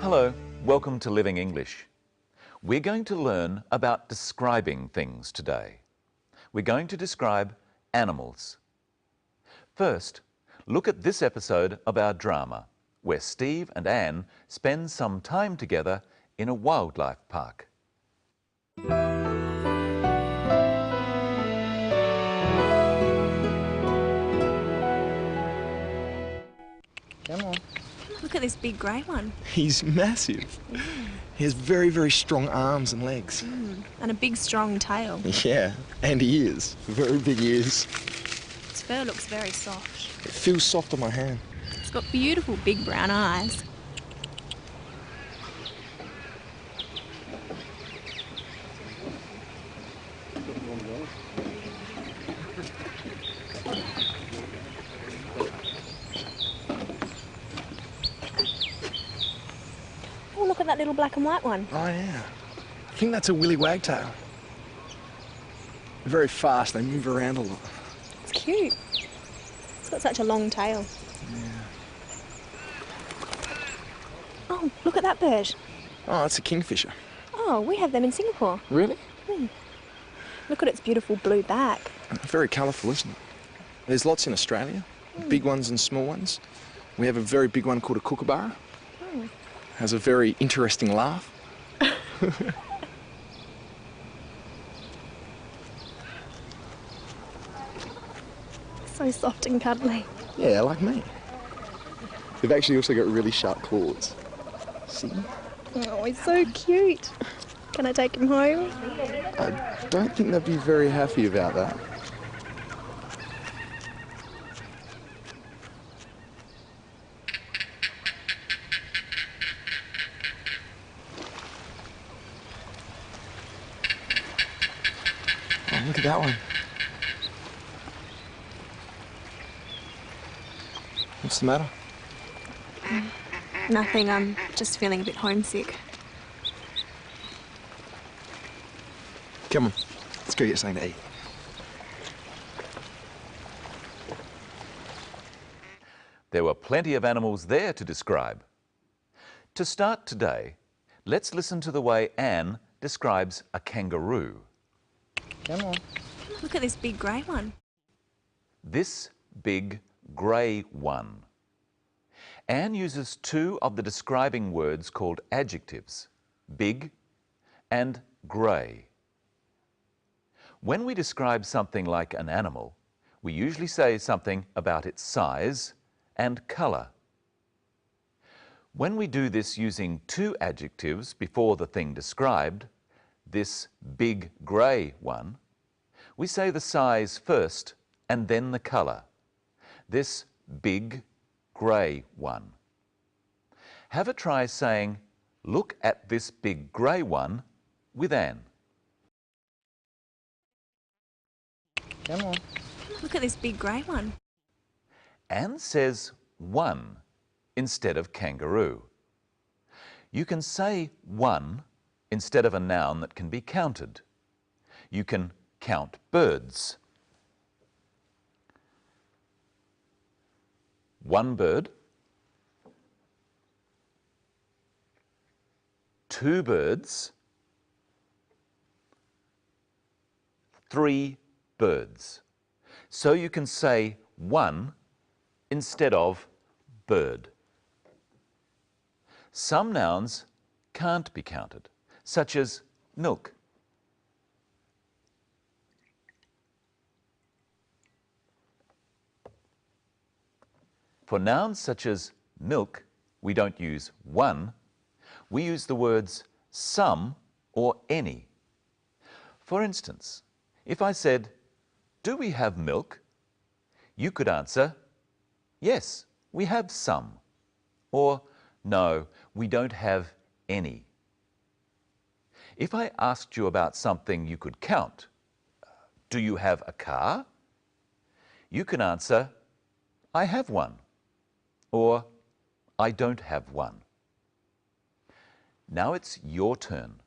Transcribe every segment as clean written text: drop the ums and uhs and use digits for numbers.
Hello, welcome to Living English. We're going to learn about describing things today. We're going to describe animals. First, look at this episode of our drama, where Steve and Anne spend some time together in a wildlife park. Come on. Look at this big grey one. He's massive. He has very, very strong arms and legs. And a big strong tail. Yeah, and ears. Very big ears. Its fur looks very soft. It feels soft on my hand. It's got beautiful big brown eyes. Oh, look at that little black and white one. Oh, yeah. I think that's a willy wagtail. They're very fast. They move around a lot. It's cute. It's got such a long tail. Yeah. Oh, look at that bird. Oh, it's a kingfisher. Oh, we have them in Singapore. Really? Look at its beautiful blue back. Very colourful, isn't it? There's lots in Australia, big ones and small ones. We have a very big one called a kookaburra. Has a very interesting laugh. So soft and cuddly. Yeah, like me. They've actually also got really sharp claws. See? Oh, he's so cute. Can I take him home? I don't think they'd be very happy about that. Oh, look at that one. What's the matter? Nothing, I'm just feeling a bit homesick. Come on, let's go get something to eat. There were plenty of animals there to describe. To start today, let's listen to the way Anne describes a kangaroo. Come on. Look at this big grey one. This big grey one. Anne uses two of the describing words called adjectives, big and grey. When we describe something like an animal, we usually say something about its size and colour. When we do this using two adjectives before the thing described, this big grey one, we say the size first and then the colour. This big grey one. Have a try saying, "Look at this big grey one," with Anne. Come on. Look at this big grey one. Anne says one instead of kangaroo. You can say one instead of a noun that can be counted. You can count birds. One bird, two birds, three birds. So you can say one instead of bird. Some nouns can't be counted, such as milk. For nouns such as milk, we don't use one, we use the words some or any. For instance, if I said, "Do we have milk?" you could answer, "Yes, we have some," or "No, we don't have any." If I asked you about something you could count, "Do you have a car?" you can answer, "I have one," or "I don't have one." Now it's your turn.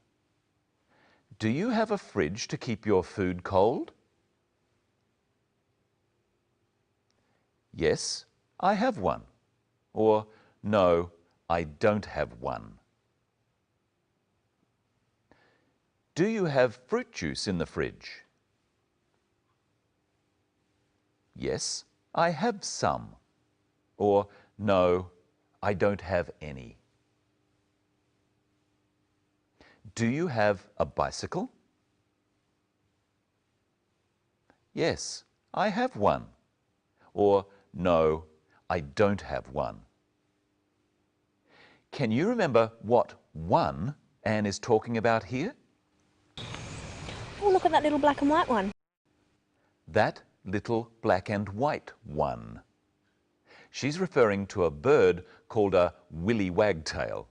Do you have a fridge to keep your food cold? Yes, I have one. Or, no, I don't have one. Do you have fruit juice in the fridge? Yes, I have some. Or, no, I don't have any. Do you have a bicycle? Yes, I have one. Or, no, I don't have one. Can you remember what one Anne is talking about here? Oh, look at that little black and white one. That little black and white one. She's referring to a bird called a willy wagtail.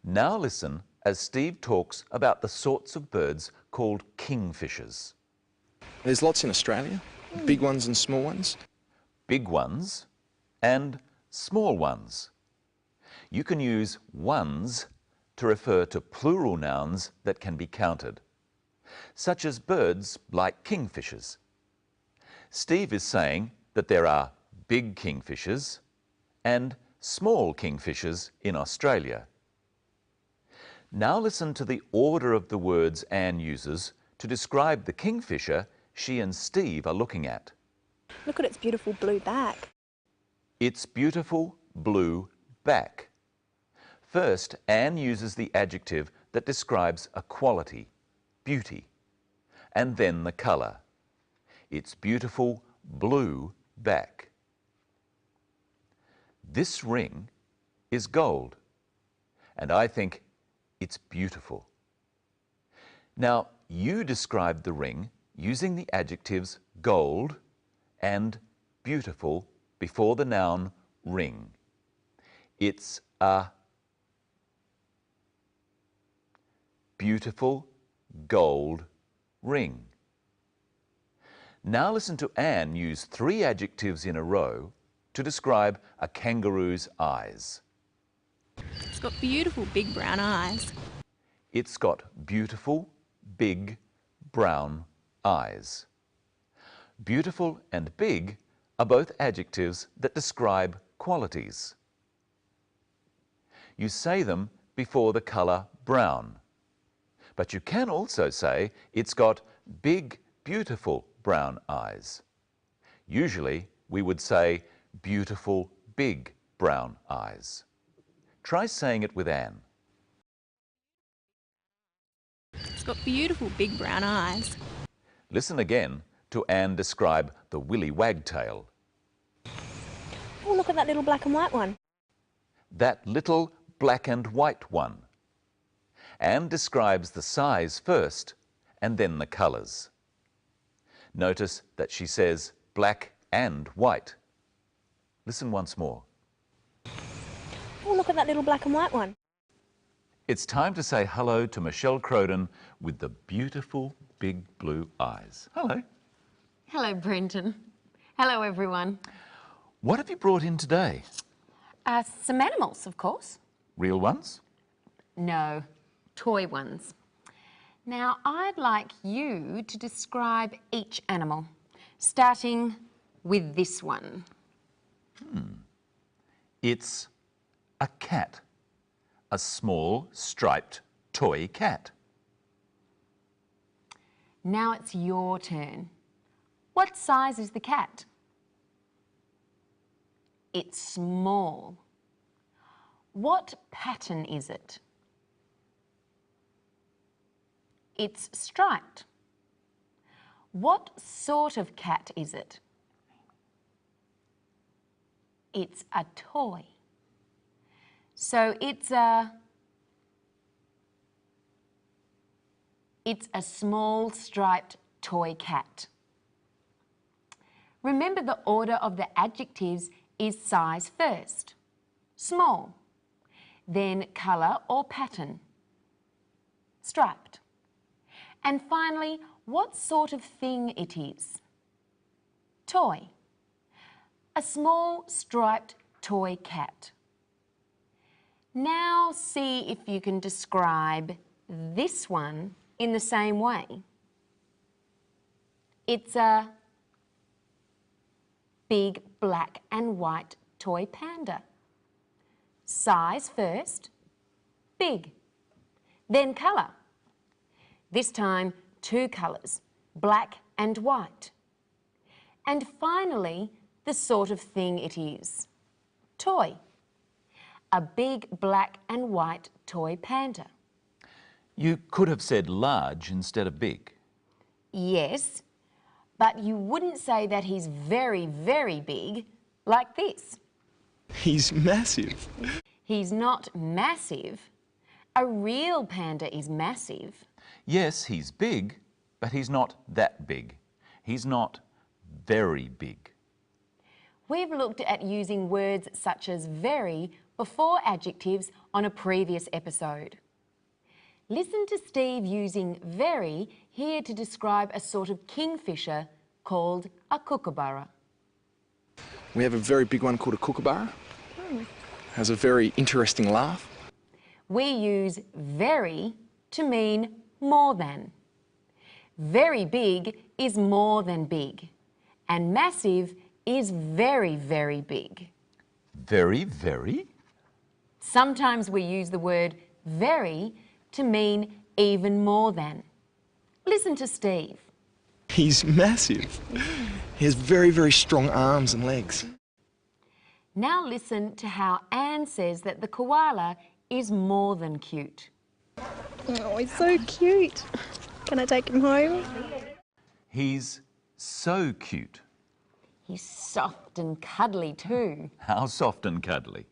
Now listen as Steve talks about the sorts of birds called kingfishers. There's lots in Australia, big ones and small ones. Big ones and small ones. You can use ones to refer to plural nouns that can be counted, such as birds like kingfishers. Steve is saying that there are big kingfishers and small kingfishers in Australia. Now listen to the order of the words Anne uses to describe the kingfisher she and Steve are looking at. Look at its beautiful blue back. Its beautiful blue back. First, Anne uses the adjective that describes a quality, beauty, and then the colour. Its beautiful blue back. This ring is gold, and I think it's beautiful. Now, you describe the ring using the adjectives gold and beautiful before the noun ring. It's a beautiful gold ring. Now listen to Anne use 3 adjectives in a row to describe a kangaroo's eyes. It's got beautiful big brown eyes. It's got beautiful, big, brown eyes. Beautiful and big are both adjectives that describe qualities. You say them before the colour brown. But you can also say it's got big, beautiful brown eyes. Usually we would say beautiful, big brown eyes. Try saying it with Anne. It's got beautiful big brown eyes. Listen again to Anne describe the willy wagtail. Oh, look at that little black and white one. That little black and white one. Anne describes the size first and then the colours. Notice that she says black and white. Listen once more. Oh, look at that little black and white one. It's time to say hello to Michelle Crowden with the beautiful big blue eyes. Hello. Hello, Brenton. Hello, everyone. What have you brought in today? Some animals, of course. Real ones? No, toy ones. Now, I'd like you to describe each animal, starting with this one. It's a cat. A small, striped toy cat. Now it's your turn. What size is the cat? It's small. What pattern is it? It's striped. What sort of cat is it? It's a toy. So it's a small striped toy cat. Remember, the order of the adjectives is size first, small, then colour or pattern, striped, and finally what sort of thing it is, toy, a small striped toy cat. Now see if you can describe this one in the same way. It's a big black and white toy panda. Size first, big, then colour, This time, 2 colours, black and white. And finally, the sort of thing it is. Toy. A big black and white toy panda. You could have said large instead of big. Yes, but you wouldn't say that he's very, very big like this. He's massive. He's not massive. A real panda is massive. Yes, he's big, but he's not that big. He's not very big. We've looked at using words such as very before adjectives on a previous episode. Listen to Steve using very here to describe a sort of kingfisher called a kookaburra. We have a very big one called a kookaburra. Has a very interesting laugh. We use very to mean more than. Very big is more than big, and massive is very, very big. Very, very? Sometimes we use the word very to mean even more than. Listen to Steve. He's massive. He has very, very strong arms and legs. Now listen to how Anne says that the koala is more than cute. Oh, he's so cute. Can I take him home? He's so cute. He's soft and cuddly too. How soft and cuddly.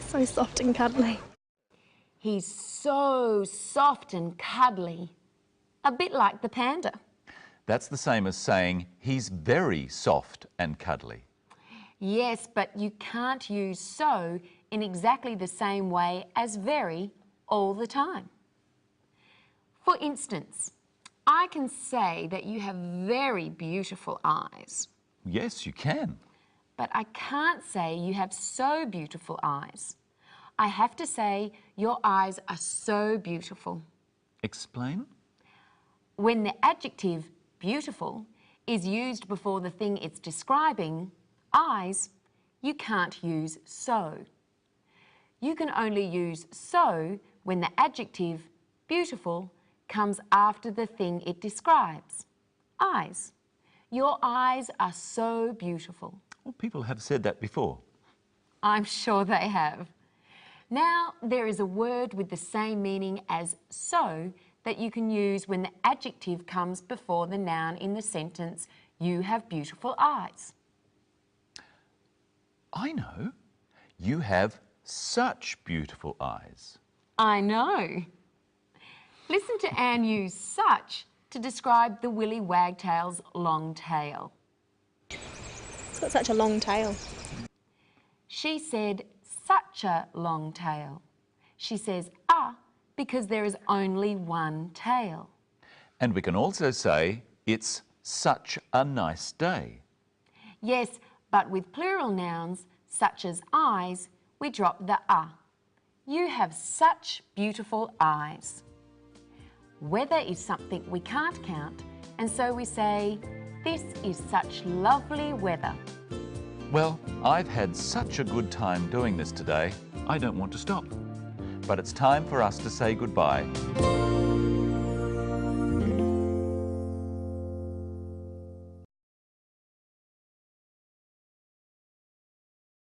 So soft and cuddly. He's so soft and cuddly. A bit like the panda. That's the same as saying he's very soft and cuddly. Yes, but you can't use so in exactly the same way as very all the time. For instance, I can say that you have very beautiful eyes, Yes, you can. but I can't say you have so beautiful eyes. I have to say your eyes are so beautiful. Explain? When the adjective beautiful is used before the thing it's describing, eyes, you can't use so. You can only use so when the adjective beautiful comes after the thing it describes. Eyes. Your eyes are so beautiful. Well, people have said that before. I'm sure they have. Now there is a word with the same meaning as so that you can use when the adjective comes before the noun in the sentence, you have beautiful eyes. I know. You have such beautiful eyes. I know. Listen to Anne use such to describe the Willy Wagtail's long tail. It's got such a long tail. She said such a long tail. She says because there is only one tail. And we can also say it's such a nice day. Yes, but with plural nouns such as eyes, we drop the You have such beautiful eyes. Weather is something we can't count, and so we say, this is such lovely weather. Well, I've had such a good time doing this today, I don't want to stop. But it's time for us to say goodbye.